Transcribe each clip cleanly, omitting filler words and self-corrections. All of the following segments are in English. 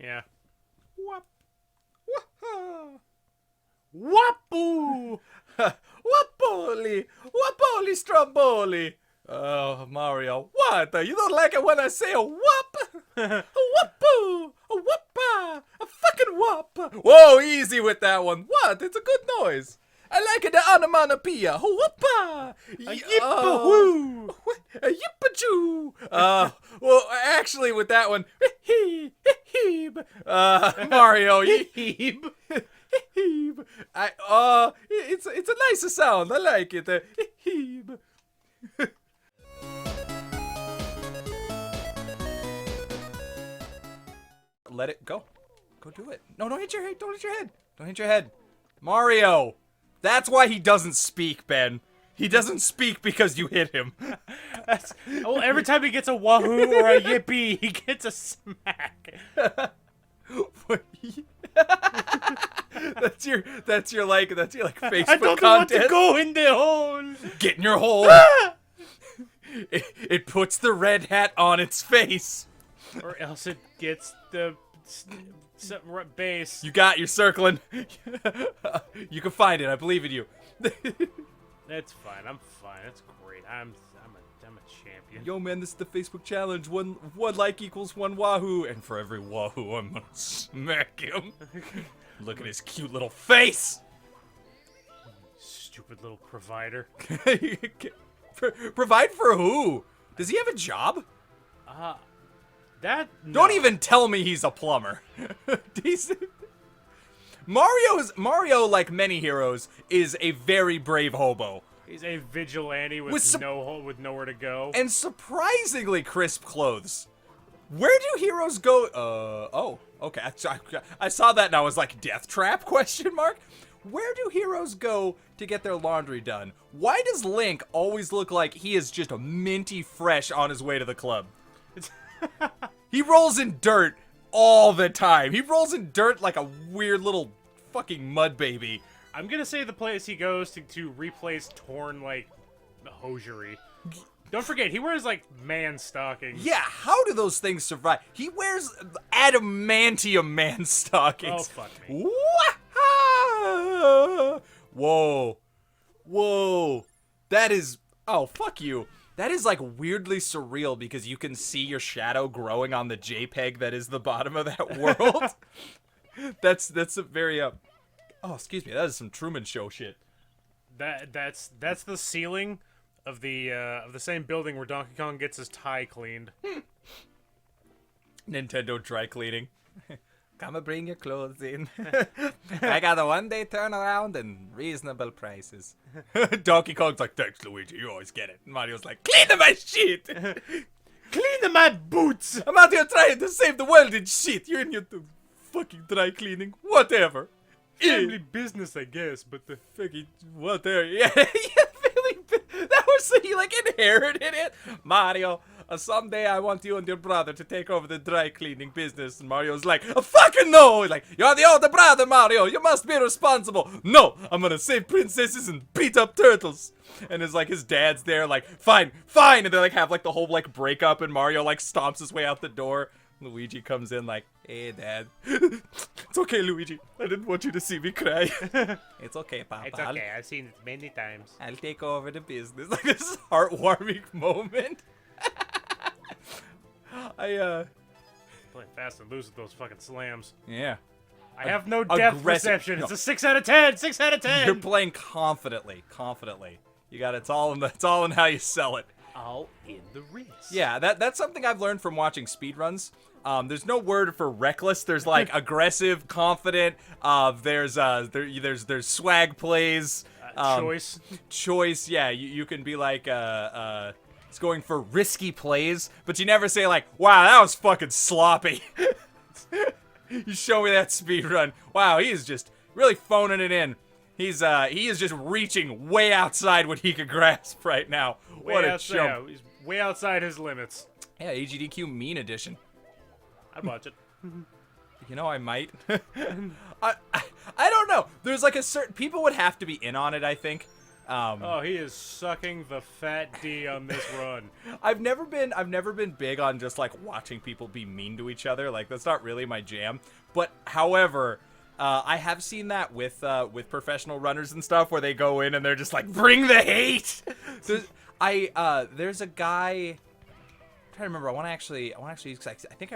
Yeah. Whop. Wah-ha. Wapoo! Wapoli! Wapoli Stromboli! Oh, Mario, what? You don't like it when I say a whoop? A whoopoo! A whoopa! A fucking whoop! Whoa, easy with that one. What? It's a good noise. I like it, the onomatopoeia. Whoopa! A yippa-woo! A yippachoo! Well, actually, with that one, Mario, Heeb. it's a nicer sound. I like it. Let it go. Go do it. No, don't hit your head. Don't hit your head. Don't hit your head. Mario. That's why he doesn't speak, Ben. He doesn't speak because you hit him. Well, every time he gets a wahoo or a yippee, he gets a smack. That's your Facebook I don't know what contest. to go in the hole. Get in your hole. It puts the red hat on its face. Or else it gets the base. You're circling. You can find it. I believe in you. That's fine. I'm fine. That's great. I'm a champion. Yo, man, this is the Facebook challenge. One like equals one wahoo, and for every wahoo, I'm gonna smack him. Look at his cute little face. Stupid little provider. Provide for who? Does he have a job? No. Don't even tell me he's a plumber. Mario, like many heroes, is a very brave hobo. He's a vigilante with nowhere to go. And surprisingly crisp clothes. Where do heroes go? Oh, okay. I saw that and I was like, death trap, question mark? Where do heroes go to get their laundry done? Why does Link always look like he is just a minty fresh on his way to the club? He rolls in dirt all the time. He rolls in dirt like a weird little fucking mud baby. I'm gonna say the place he goes to replace torn, like, hosiery. Don't forget, he wears, like, man stockings. Yeah, how do those things survive? He wears adamantium man stockings. Oh, fuck me. Whoa. Whoa. That is... Oh, fuck you. That is, like, weirdly surreal because you can see your shadow growing on the JPEG that is the bottom of that world. That's a very, Oh, excuse me. That is some Truman Show shit. That's the ceiling of the same building where Donkey Kong gets his tie cleaned. Nintendo dry cleaning. Come and bring your clothes in. I got a one-day turnaround and reasonable prices. Donkey Kong's like, thanks, Luigi, you always get it. And Mario's like, clean my shit! Clean my boots! I'm out here trying to save the world and shit. You're in your fucking dry cleaning. Whatever. Family business, I guess, but the fucking whatever. Yeah, that was so he like inherited it. Mario, someday I want you and your brother to take over the dry cleaning business. And Mario's like, fucking no! He's like, you're the older brother, Mario. You must be responsible. No, I'm gonna save princesses and beat up turtles. And it's like his dad's there, like, fine, fine. And they like have like the whole like breakup, and Mario like stomps his way out the door. Luigi comes in like, hey, Dad. It's okay, Luigi. I didn't want you to see me cry. It's okay, Papa. it's okay. I've seen it many times. I'll take over the business. Like this heartwarming moment. Playing fast and loose with those fucking slams. Yeah. I have no depth perception. It's a 6 out of 10. 6 out of 10. You're playing confidently. You got it's all in how you sell it. All in the wrist. Yeah, that's something I've learned from watching speedruns. There's no word for reckless. There's like aggressive, confident. There's swag plays. Choice. Yeah, you can be like it's going for risky plays, but you never say like, wow, that was fucking sloppy. You show me that speedrun. Wow, he is just really phoning it in. He is just reaching way outside what he could grasp right now. What a chump. He's way outside his limits. Yeah, AGDQ mean edition. I'd watch it. You know, I might. I don't know. There's like a certain... People would have to be in on it, I think. Oh, he is sucking the fat D on this run. I've never been big on just like watching people be mean to each other. Like that's not really my jam. But however, I have seen that with professional runners and stuff where they go in and they're just like, bring the hate. There's a guy. I'm trying to remember. I want to actually. I think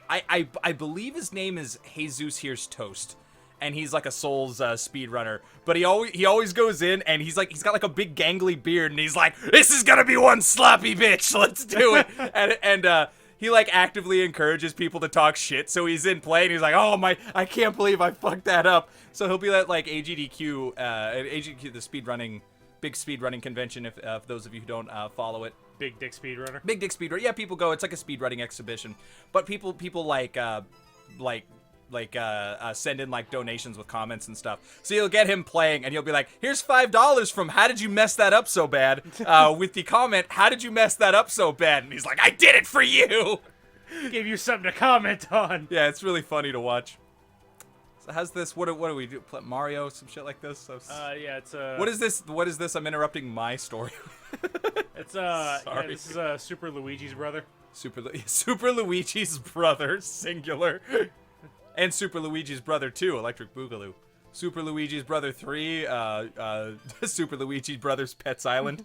I believe his name is Jesus Here's Toast. And he's like a Souls speedrunner, but he always goes in and he's got like a big gangly beard and he's like, this is gonna be one sloppy bitch, let's do it. and he like actively encourages people to talk shit. So he's in play and he's like, oh my, I can't believe I fucked that up. So he'll be at like AGDQ, the big speedrunning convention. If those of you who don't follow it. Big Dick Speedrunner. Big Dick Speedrunner. Yeah, people go. It's like a speedrunning exhibition, but people send in like donations with comments and stuff. So you'll get him playing and you'll be like, here's $5 from how did you mess that up so bad? With the comment, how did you mess that up so bad? And he's like, I did it for you. Give you something to comment on. Yeah, it's really funny to watch. So how's this? What do we do? Play Mario, some shit like this? So, yeah, it's What is this? I'm interrupting my story. It's Sorry. yeah, this is Super Luigi's brother. Super Luigi's brother, singular. And Super Luigi's brother 2, Electric Boogaloo. Super Luigi's brother 3, Super Luigi's Brothers Pets Island.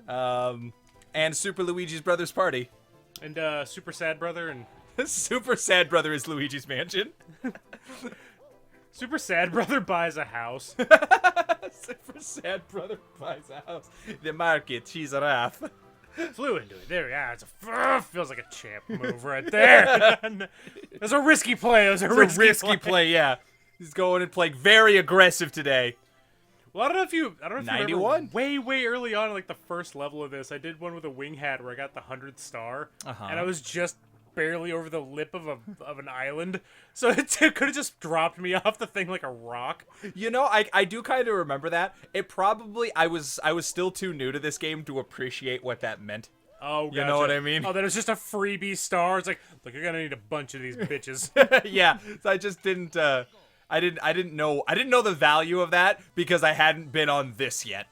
and Super Luigi's Brothers Party. And Super Sad Brother and Super Sad Brother is Luigi's Mansion. Super Sad Brother buys a house. Super Sad Brother buys a house. The market, she's a raff. Flew into it. There we are. Feels like a champ move right there. It was a risky play. It was a risky play. Yeah. He's going and playing very aggressive today. Well, I don't know if you 91? Remember, way early on, like the first level of this, I did one with a wing hat where I got the 100th star, and I was just barely over the lip of an island, so it could have just dropped me off the thing like a rock. You know, I do kind of remember that. It probably I was still too new to this game to appreciate what that meant. Oh, gotcha. You know what I mean? Oh, that was just a freebie star. It's like, look, you're gonna need a bunch of these bitches. Yeah, so I just didn't. I didn't know the value of that because I hadn't been on this yet.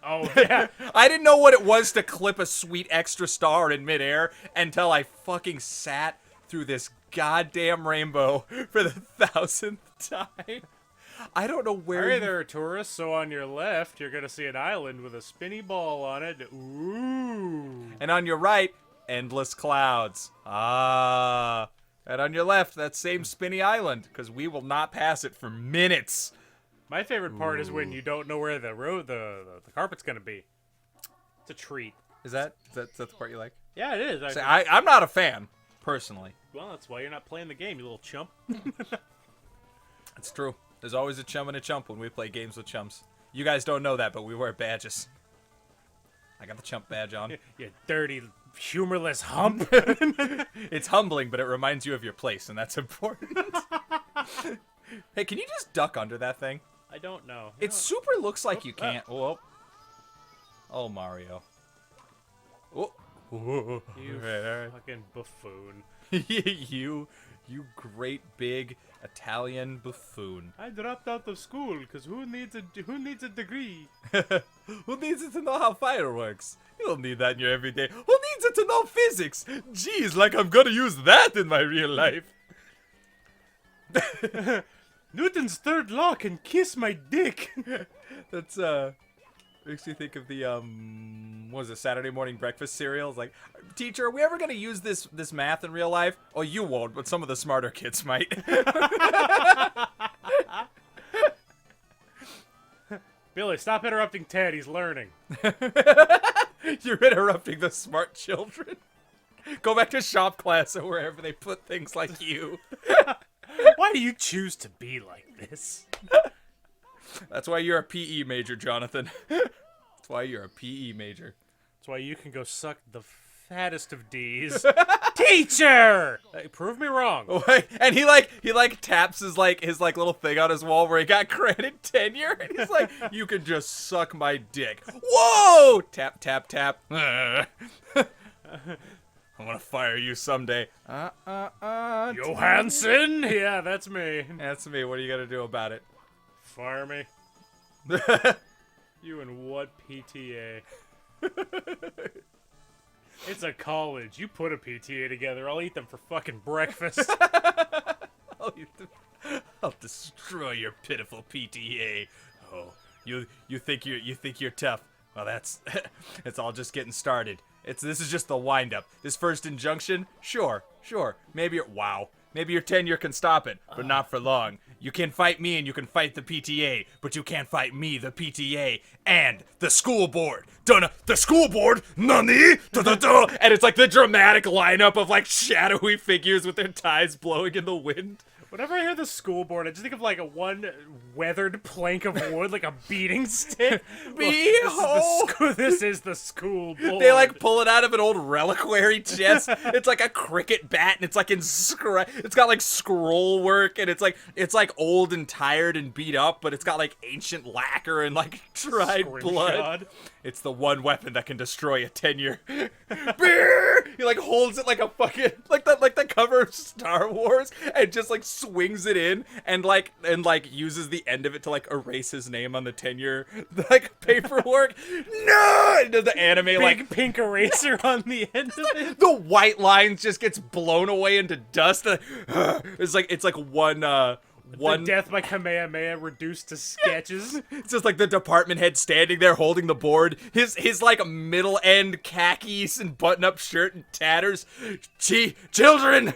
Oh, yeah. I didn't know what it was to clip a sweet extra star in midair until I fucking sat through this goddamn rainbow for the 1,000th time. I don't know where. Hey there, tourists. So on your left, you're gonna see an island with a spinny ball on it. Ooh. And on your right, endless clouds. Ah. And on your left, that same spinny island, because we will not pass it for minutes. My favorite part is when you don't know where the carpet's gonna be. It's a treat. Is that the part you like? Yeah, it is. I'm not a fan, personally. Well, that's why you're not playing the game, you little chump. It's true. There's always a chum and a chump when we play games with chumps. You guys don't know that, but we wear badges. I got the chump badge on. You dirty, humorless hump. It's humbling, but it reminds you of your place, and that's important. Hey, can you just duck under that thing? I don't know. It super looks like you can't. Oh, Mario. Oh. You fucking buffoon. You great big Italian buffoon. I dropped out of school because who needs a degree? Who needs it to know how fire works? You don't need that in your everyday. Who needs it to know physics? Jeez, like I'm gonna use that in my real life. Newton's third law can kiss my dick. That's makes me think of the what was it, Saturday morning breakfast cereal? It's like, teacher, are we ever gonna use this math in real life? Oh, you won't, but some of the smarter kids might. Billy, stop interrupting Ted. He's learning. You're interrupting the smart children. Go back to shop class or wherever they put things like you. Why do you choose to be like this? That's why you're a PE major, Jonathan. That's why you're a PE major. That's why you can go suck the fattest of D's. Teacher! Prove me wrong. And he taps his little thing on his wall where he got granted tenure, and he's like, "You can just suck my dick." Whoa! Tap tap tap. I'm gonna fire you someday. Johansson? Yeah, that's me. That's me. What are you gonna do about it? Fire me. You and what PTA? It's a college. You put a PTA together. I'll eat them for fucking breakfast. I'll destroy your pitiful PTA. Oh, you think you're tough? Well, that's it's all just getting started. This is just the wind up. This first injunction, sure. Maybe your tenure can stop it, but not for long. You can fight me and you can fight the PTA, but you can't fight me, the PTA, and the school board. The school board, nani? And it's like the dramatic lineup of like shadowy figures with their ties blowing in the wind. Whenever I hear the school board, I just think of like one weathered plank of wood, like a beating stick. This is the school board. They like pull it out of an old reliquary chest. It's like a cricket bat, and it's like it's got like scroll work, and it's like old and tired and beat up, but it's got like ancient lacquer and like dried blood. It's the one weapon that can destroy a tenure. He like holds it like a fucking like the cover of Star Wars, and just like swings it in and uses the end of it to like erase his name on the tenure like paperwork. No, and does the anime big like pink eraser on the end of it. The white lines just gets blown away into dust. It's like one. The death by Kamehameha reduced to sketches. It's just like the department head standing there holding the board. His like middle end khakis and button up shirt and tatters. Children,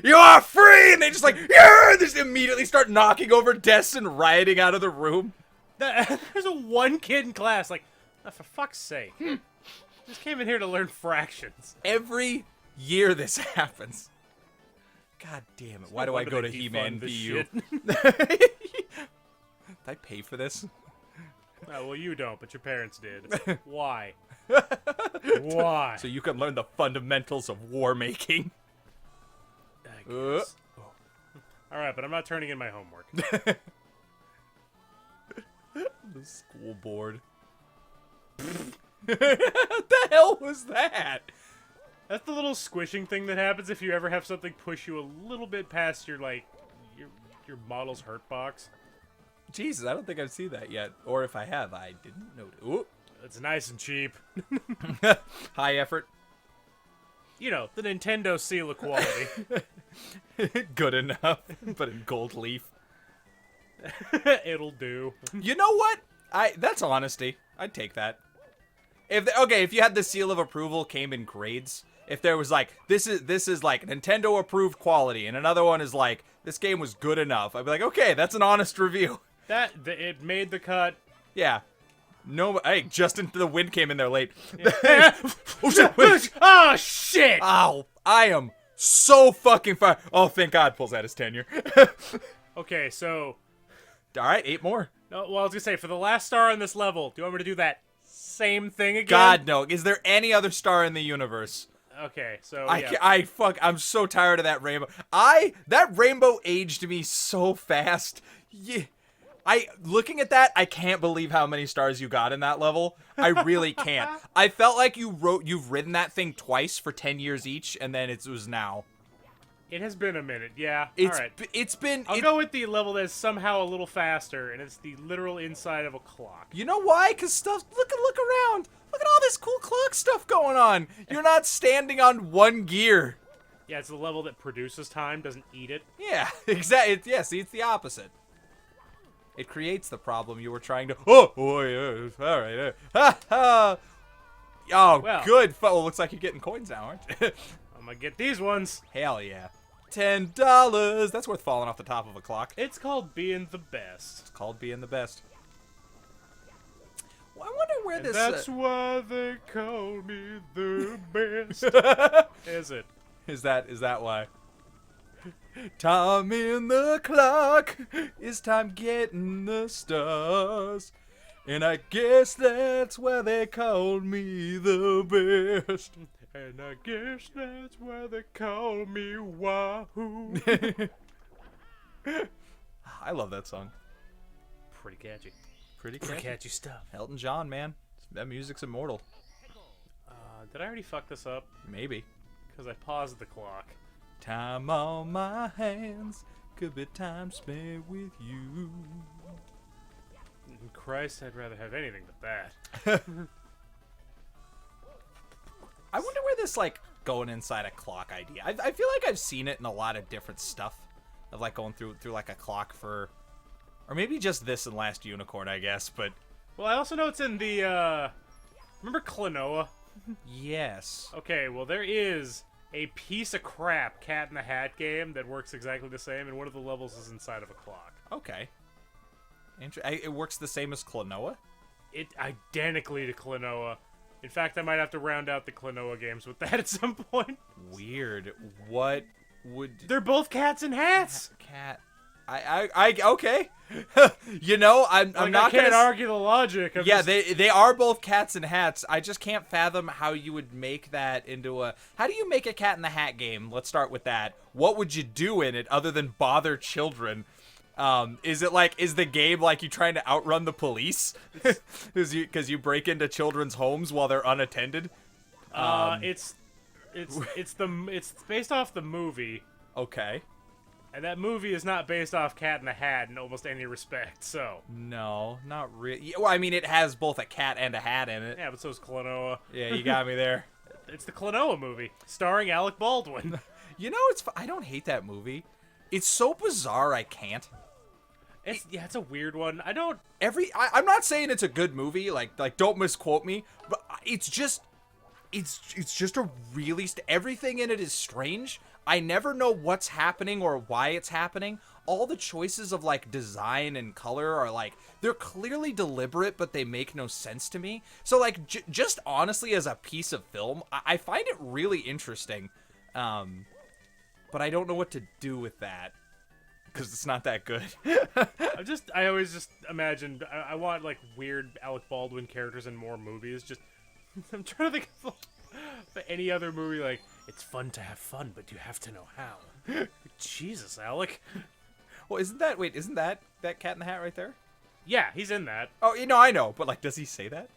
you are free! And they just like, yeah! They just immediately start knocking over desks and rioting out of the room. There's one kid in class like, oh, for fuck's sake. Just came in here to learn fractions. Every year this happens. God damn it. Why do I go to He-Man VU? Did I pay for this? Oh, well, you don't, but your parents did. Why? Why? So you can learn the fundamentals of war making. I guess. Alright, but I'm not turning in my homework. The school board. What the hell was that? That's the little squishing thing that happens if you ever have something push you a little bit past your model's hurt box. Jesus, I don't think I've seen that yet. Or if I have, I didn't notice. Ooh. It's nice and cheap. High effort. You know, the Nintendo seal of quality. Good enough, but in gold leaf. It'll do. You know what? That's honesty. I'd take that. If you had the seal of approval came in grades, if there was like this is like Nintendo approved quality, and another one is like this game was good enough, I'd be like, okay, that's an honest review. It made the cut. Yeah. No, hey, Justin the Wind came in there late. Yeah. Oh shit! Ow! I am so fucking far. Oh, thank God, pulls out his tenure. Okay, so. All right, 8 more. No, well, I was gonna say for the last star on this level, do you want me to do that same thing again? God no. Is there any other star in the universe? Okay, so yeah. I'm so tired of that rainbow. That rainbow aged me so fast. Yeah. Looking at that, I can't believe how many stars you got in that level. I really can't. I felt like you've ridden that thing twice for 10 years each, and then it was now. It has been a minute, yeah. Alright. I'll go with the level that's somehow a little faster, and it's the literal inside of a clock. You know why? Because stuff. Look around. Look at all this cool clock stuff going on. You're not standing on one gear. Yeah, it's the level that produces time, doesn't eat it. Yeah, exactly. Yeah, see, it's the opposite. It creates the problem you were trying to. Oh yeah. All right. Ha ha. Oh, well, good. Well, looks like you're getting coins now, aren't you? I'm gonna get these ones. Hell yeah. $10. That's worth falling off the top of a clock. It's called being the best. It's called being the best. Well, I wonder where this. That's why they call me the best. Is it? Is that why? Time in the clock. It's time getting the stars. And I guess that's why they called me the best. And I guess that's why they call me Wahoo. I love that song. Pretty catchy. Pretty catchy stuff. Elton John, man. That music's immortal. Did I already fuck this up? Maybe. Because I paused the clock. Time on my hands. Could be time spent with you. Christ, I'd rather have anything but that. I wonder where this, like, going inside a clock idea. I feel like I've seen it in a lot of different stuff. Of, like, going through like, a clock for... Or maybe just this and Last Unicorn, I guess, but... Well, I also know it's in the, remember Klonoa? Yes. Okay, well, there is a piece of crap Cat in the Hat game that works exactly the same, and one of the levels is inside of a clock. Okay. It works the same as Klonoa? It identically to Klonoa. In fact, I might have to round out the Klonoa games with that at some point. Weird. What would... They're both cats in hats! Cat... okay. You know, I'm like, not I can't gonna argue the logic. Yeah, they are both cats in hats. I just can't fathom how you would make that into a... How do you make a Cat in the Hat game? Let's start with that. What would you do in it other than bother children? Is the game like you trying to outrun the police? Because you break into children's homes while they're unattended? It's based off the movie. Okay. And that movie is not based off Cat in the Hat in almost any respect, so... No, not really. Well, I mean, it has both a cat and a hat in it. Yeah, but so's Klonoa. Yeah, you got me there. It's the Klonoa movie, starring Alec Baldwin. You know, I don't hate that movie. It's so bizarre, I can't. It's a weird one. I don't... I'm not saying it's a good movie, like don't misquote me, but it's just a really... Everything in it is strange. I never know what's happening or why it's happening. All the choices of, like, design and color are, like, they're clearly deliberate, but they make no sense to me. So, like, just honestly as a piece of film, I find it really interesting. But I don't know what to do with that. Because it's not that good. I always just imagined, I want, like, weird Alec Baldwin characters in more movies. Just, I'm trying to think of any other movie, like, it's fun to have fun, but you have to know how. Jesus, Alec. Well, isn't that Cat in the Hat right there? Yeah, he's in that. Oh, you know, I know, but, like, does he say that?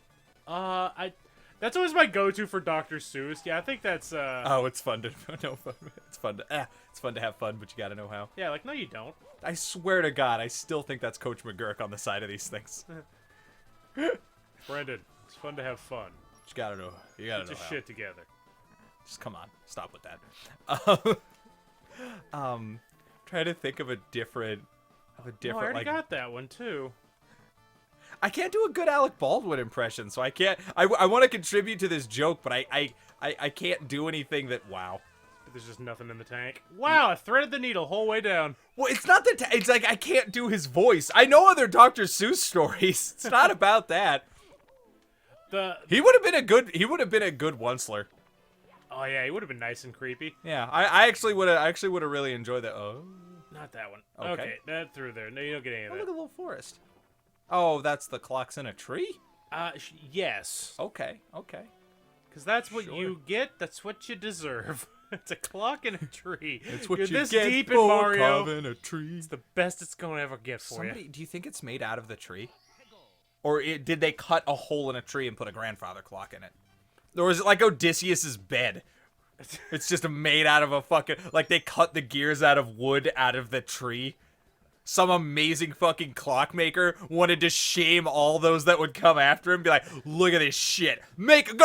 That's always my go-to for Dr. Seuss. Yeah, I think that's, Oh, it's fun to know fun. It's fun to have fun, but you gotta know how. Yeah, like, no you don't. I swear to God, I still think that's Coach McGurk on the side of these things. Brendan, it's fun to have fun. You gotta know Get your how. shit together. Just come on, stop with that. Try to think of a different, I already got that one too. I can't do a good Alec Baldwin impression, so I can't. I want to contribute to this joke, but I can't do anything that. Wow. There's just nothing in the tank. Wow, I threaded the needle whole way down. Well, it's not that. It's like I can't do his voice. I know other Dr. Seuss stories. It's not about that. He would have been a good Onceler. Oh yeah, he would have been nice and creepy. Yeah, I actually would have really enjoyed that. Oh, not that one. Okay, that through there. No, you don't get any of that. Look at the little forest. Oh, that's the clocks in a tree? Yes. Okay. Because that's what you get. That's what you deserve. It's a clock in a tree. It's what You're you this get deep for in Mario. carving a tree. It's the best it's gonna ever get for you. Do you think it's made out of the tree? Or did they cut a hole in a tree and put a grandfather clock in it? Or is it like Odysseus's bed? It's just made out of a fucking... Like, they cut the gears out of wood out of the tree. Some amazing fucking clockmaker wanted to shame all those that would come after him. Be like, look at this shit. Make a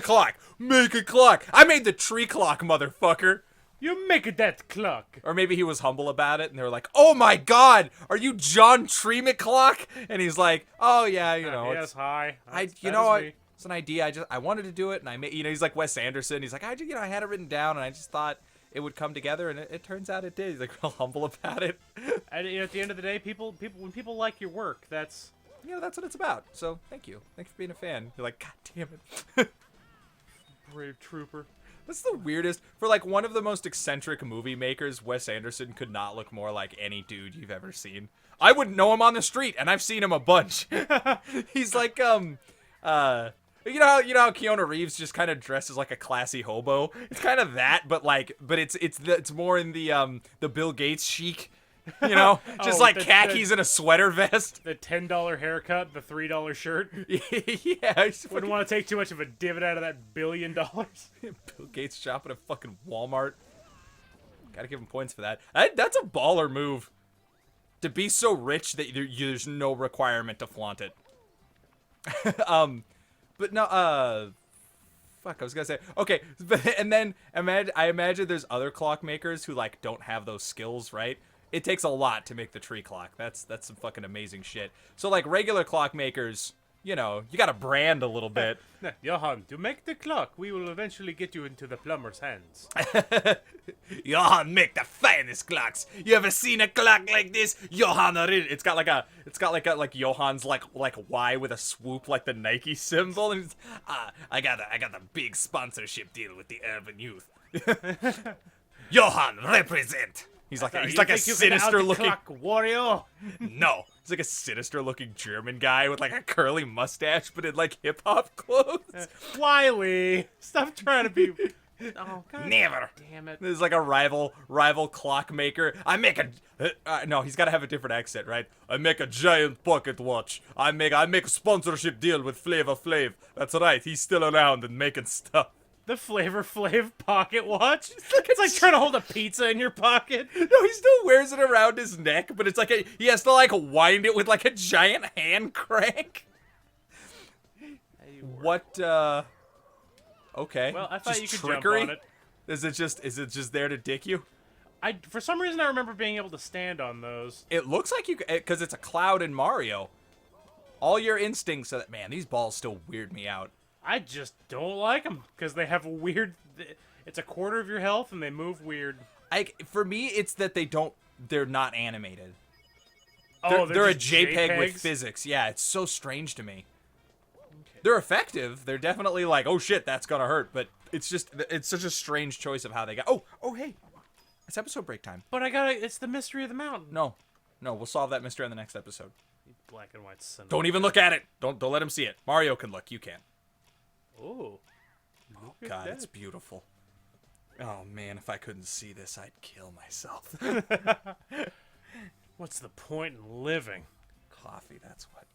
clock. Make a clock. I made the tree clock, motherfucker. You make that clock. Or maybe he was humble about it, and they were like, "Oh my God, are you John Tree McClock?" And he's like, "Oh yeah, you know, yes, hi. It's an idea. I wanted to do it, and I made. He's like Wes Anderson. He's like, I had it written down, and I just thought it would come together, and it turns out it did." He's like real humble about it. And at the end of the day, when people like your work, that's that's what it's about. So thank you for being a fan. You're like, God damn it, brave trooper. That's the weirdest. For like one of the most eccentric movie makers, Wes Anderson could not look more like any dude you've ever seen. I wouldn't know him on the street, and I've seen him a bunch. He's like you know how Keanu Reeves just kind of dresses like a classy hobo. It's kind of that, but it's more in the Bill Gates chic. You know, just khakis and a sweater vest. The $10 haircut, the $3 shirt. Yeah, wouldn't want to take too much of a divot out of that $1 billion. Bill Gates shopping at fucking Walmart. Gotta give him points for that. That's a baller move. To be so rich that there's no requirement to flaunt it. But no, fuck, I was gonna say, okay, and then I imagine there's other clockmakers who, like, don't have those skills, right? It takes a lot to make the tree clock. That's some fucking amazing shit. So, like, regular clockmakers, you know, you gotta brand a little bit. Johan, to make the clock, we will eventually get you into the plumber's hands. Johan, make the finest clocks. You ever seen a clock like this? Johan, it's got like Johan's like Y with a swoop, like the Nike symbol. And I got a big sponsorship deal with the urban youth. Johan, represent. He's like a sinister looking clock warrior. No, he's like a sinister looking German guy with like a curly mustache, but in like hip hop clothes. Wiley, stop trying to be. Oh, God. Never. Damn it. There's like a rival clockmaker. I make a no. He's got to have a different accent, right? I make a giant pocket watch. I make a sponsorship deal with Flavor Flav. That's right. He's still around and making stuff. The Flavor Flav pocket watch? It's like trying to hold a pizza in your pocket. No, he still wears it around his neck, but it's like he has to like wind it with like a giant hand crank. What? Okay. Well, I thought just you could trickery? jump on it. Is it just there to dick you? For some reason, I remember being able to stand on those. It looks like you, because it's a cloud in Mario. All your instincts are that, man, these balls still weird me out. I just don't like them because they have a weird. It's a quarter of your health and they move weird. For me, it's that they're not animated. Oh, they're a just JPEG with JPEGs? physics. Yeah, it's so strange to me. Okay. They're effective. They're definitely like, oh shit, that's gonna hurt. But it's such a strange choice of how they got. Oh hey, it's episode break time. But it's the mystery of the mountain. No, we'll solve that mystery on the next episode. Black and white son. Don't even look at it. Don't let him see it. Mario can look. You can't. Oh God, it's beautiful. Oh man, if I couldn't see this, I'd kill myself. What's the point in living? Coffee, that's what.